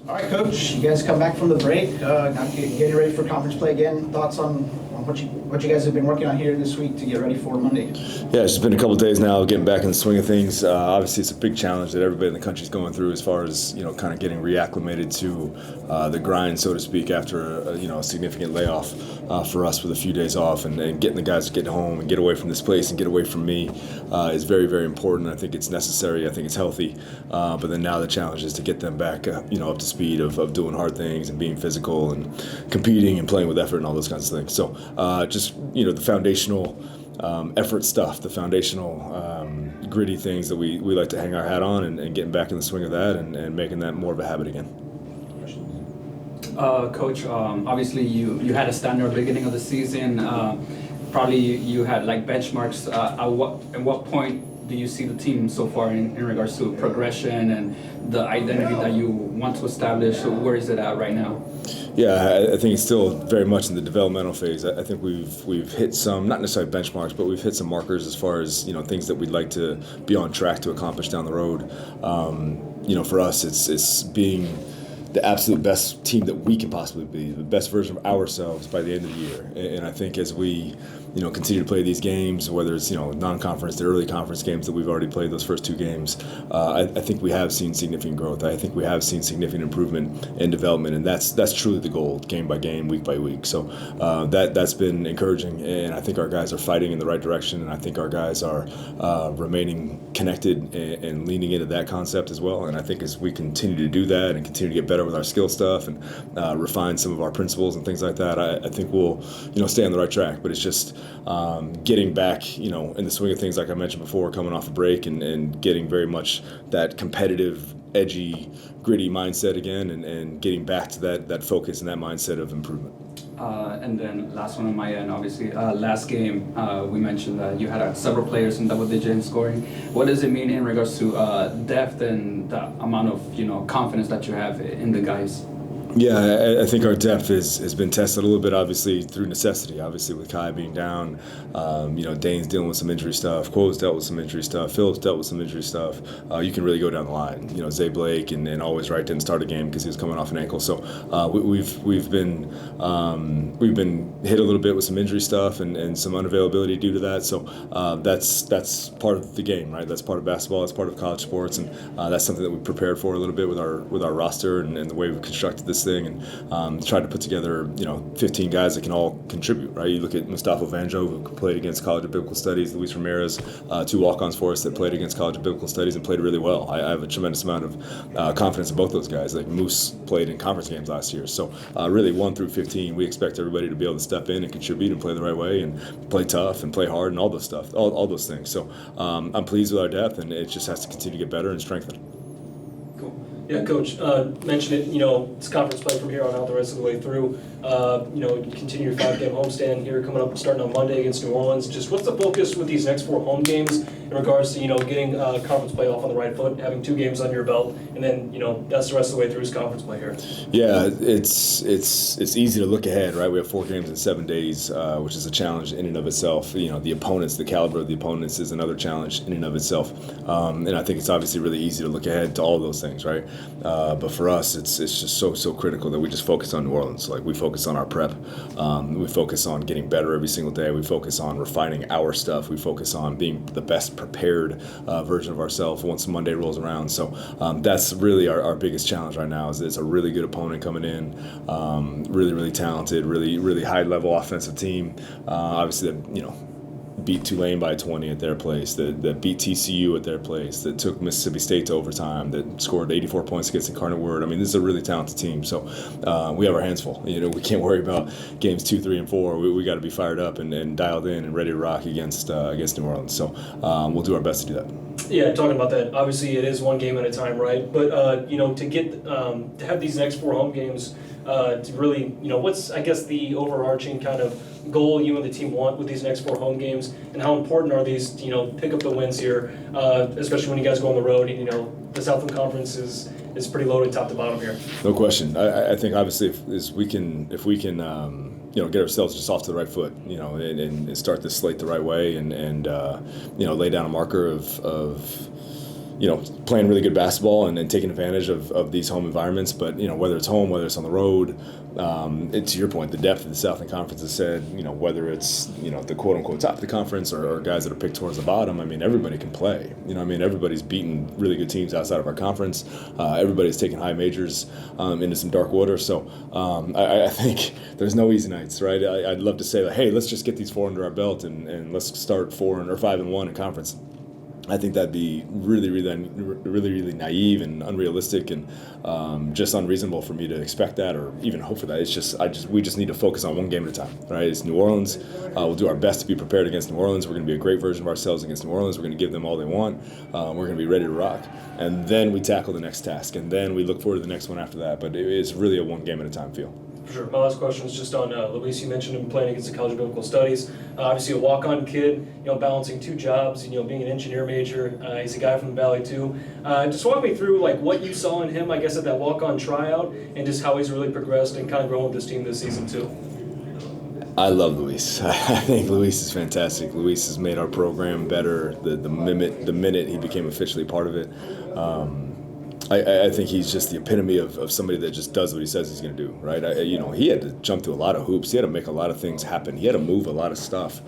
All right, Coach, you guys come back from the break, getting ready for conference play again. Thoughts on what you guys have been working on here this week to get ready for Monday? Yeah, it's been a couple of days now getting back in the swing of things. Obviously, it's a big challenge that everybody in the country is going through as far as, kind of getting reacclimated to the grind, so to speak, after a significant layoff for us with a few days off, and getting the guys to get home and get away from this place and get away from me is very, very important. I think it's necessary. I think it's healthy. But then now the challenge is to get them back, up to speed of doing hard things and being physical and competing and playing with effort and all those kinds of things. So just, the foundational effort stuff, the foundational gritty things that we like to hang our hat on and getting back in the swing of that and making that more of a habit again. Coach, obviously you had a standard beginning of the season. Probably you had like benchmarks. At what point do you see the team so far in regards to progression and the identity that you want to establish? Where is it at right now? Yeah, I think it's still very much in the developmental phase. I think we've hit some, not necessarily benchmarks, but we've hit some markers as far as things that we'd like to be on track to accomplish down the road. For us, it's being the absolute best team that we can possibly be, the best version of ourselves by the end of the year. And I think as we continue to play these games, whether it's non-conference, the early conference games that we've already played, those first two games, I think we have seen significant growth. I think we have seen significant improvement and development, and that's truly the goal, game by game, week by week. So that's been encouraging, and I think our guys are fighting in the right direction, and I think our guys are remaining connected and leaning into that concept as well. And I think as we continue to do that and continue to get better with our skill stuff and refine some of our principles and things like that, I think we'll stay on the right track. But it's just getting back in the swing of things, like I mentioned before, coming off a break and getting very much that competitive, edgy, gritty mindset again, and getting back to that focus and that mindset of improvement. And then last one on my end, obviously, last game, we mentioned that you had several players in double-digit in scoring. What does it mean in regards to depth and the amount of confidence that you have in the guys? Yeah, I think our depth has been tested a little bit, obviously, through necessity. Obviously, with Kai being down, Dane's dealing with some injury stuff, Quo's dealt with some injury stuff, Phillips dealt with some injury stuff. You can really go down the line. Zay Blake and Always Right didn't start a game because he was coming off an ankle. So we've been hit a little bit with some injury stuff and some unavailability due to that. So that's part of the game, right? That's part of basketball. That's part of college sports, and that's something that we prepared for a little bit with our roster and the way we constructed this thing, and tried to put together 15 guys that can all contribute, right? You look at Mustafa Vanjo, who played against College of Biblical Studies, Luis Ramirez, two walk-ons for us that played against College of Biblical Studies and played really well. I have a tremendous amount of confidence in both those guys. Like Moose played in conference games last year, so really 1 through 15, we expect everybody to be able to step in and contribute and play the right way and play tough and play hard and all those stuff, all those things. So I'm pleased with our depth, and it just has to continue to get better and strengthen. Yeah, Coach, mentioned it, it's conference play from here on out the rest of the way through. Continue your 5-game homestand here coming up, starting on Monday against New Orleans. Just what's the focus with these next 4 home games in regards to, getting conference play off on the right foot, having 2 games under your belt, and then, that's the rest of the way through his conference play here? Yeah, it's easy to look ahead, right? We have 4 games in 7 days, which is a challenge in and of itself. The opponents, the caliber of the opponents is another challenge in and of itself. And I think it's obviously really easy to look ahead to all of those things, right? But for us, it's just so critical that we just focus on New Orleans. Like, we focus on our prep. We focus on getting better every single day. We focus on refining our stuff. We focus on being the best prepared version of ourselves once Monday rolls around. So that's really our biggest challenge right now. Is it's a really good opponent coming in, really talented, really high level offensive team. Obviously, beat Tulane by 20 at their place, that beat TCU at their place, that took Mississippi State to overtime, that scored 84 points against Incarnate Word. I mean, this is a really talented team, so we have our hands full. We can't worry about games 2, 3, and 4. We got to be fired up and dialed in and ready to rock against New Orleans. So we'll do our best to do that. Yeah, talking about that, obviously it is 1 game at a time, right? But to get to have these next 4 home games, to really, what's, I guess, the overarching kind of goal you and the team want with these next 4 home games, and how important are these, pick up the wins here, especially when you guys go on the road, and, the Southland Conference is pretty loaded top to bottom here. No question. I think obviously if we can get ourselves just off to the right foot, and start this slate the right way, and lay down a marker of playing really good basketball and taking advantage of these home environments. But, whether it's home, whether it's on the road, to your point, the depth of the Southland Conference has said, whether it's, the quote unquote top of the conference or guys that are picked towards the bottom, I mean, everybody can play. Everybody's beaten really good teams outside of our conference. Everybody's taken high majors into some dark water. So I think there's no easy nights, right? I'd love to say, like, hey, let's just get these 4 under our belt and let's start 5-1 in conference. I think that'd be really, really naive and unrealistic and just unreasonable for me to expect that or even hope for that. We just need to focus on one game at a time, right? It's New Orleans. We'll do our best to be prepared against New Orleans. We're going to be a great version of ourselves against New Orleans. We're going to give them all they want. We're going to be ready to rock. And then we tackle the next task. And then we look forward to the next one after that. But it's really a one game at a time feel. For sure. My last question is just on Luis. You mentioned him playing against the College of Biblical Studies. Obviously, a walk-on kid. Balancing 2 jobs. Being an engineer major. He's a guy from the Valley too. Just walk me through like what you saw in him. I guess at that walk-on tryout, and just how he's really progressed and kind of grown with this team this season too. I love Luis. I think Luis is fantastic. Luis has made our program better. The minute he became officially part of it. I think he's just the epitome of somebody that just does what he says he's going to do, right? He had to jump through a lot of hoops. He had to make a lot of things happen. He had to move a lot of stuff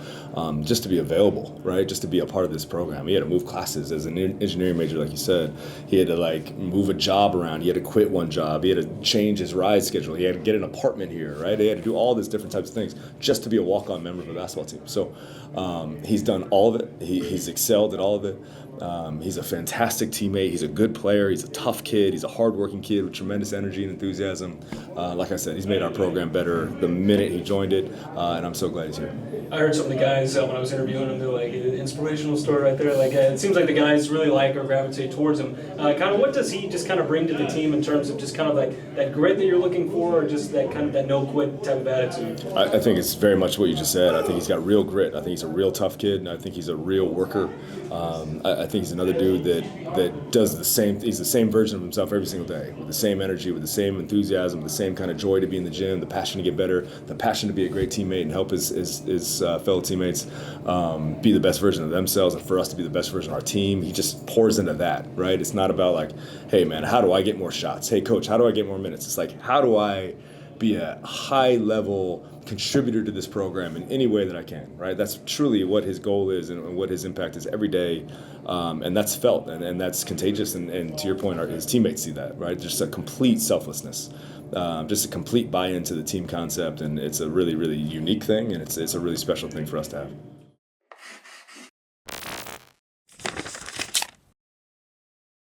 just to be available, right? Just to be a part of this program. He had to move classes as an engineering major, like you said. He had to move a job around. He had to quit one job. He had to change his ride schedule. He had to get an apartment here, right? He had to do all these different types of things just to be a walk-on member of a basketball team. So he's done all of it. He's excelled at all of it. He's a fantastic teammate. He's a good player. He's a tough kid. He's a hardworking kid with tremendous energy and enthusiasm. Like I said, he's made our program better the minute he joined it, and I'm so glad he's here. I heard some of the guys when I was interviewing him, they're like, an inspirational story right there. Like, it seems like the guys really like or gravitate towards him. Kind of what does he just kind of bring to the team in terms of just kind of like that grit that you're looking for, or just that kind of that no quit type of attitude? I think it's very much what you just said. I think he's got real grit. I think he's a real tough kid, and I think he's a real worker. I think he's another dude that does the same. He's the same version of himself every single day, with the same energy, with the same enthusiasm, the same kind of joy to be in the gym, the passion to get better, the passion to be a great teammate and help his fellow teammates be the best version of themselves, and for us to be the best version of our team. He just pours into that, right? It's not about like, hey man, how do I get more shots? Hey coach, how do I get more minutes? It's like, how do I be a high-level contributor to this program in any way that I can, right? That's truly what his goal is and what his impact is every day, and that's felt, and that's contagious, and to your point, his teammates see that, right? Just a complete selflessness, just a complete buy-in to the team concept, and it's a really, really unique thing, and it's a really special thing for us to have.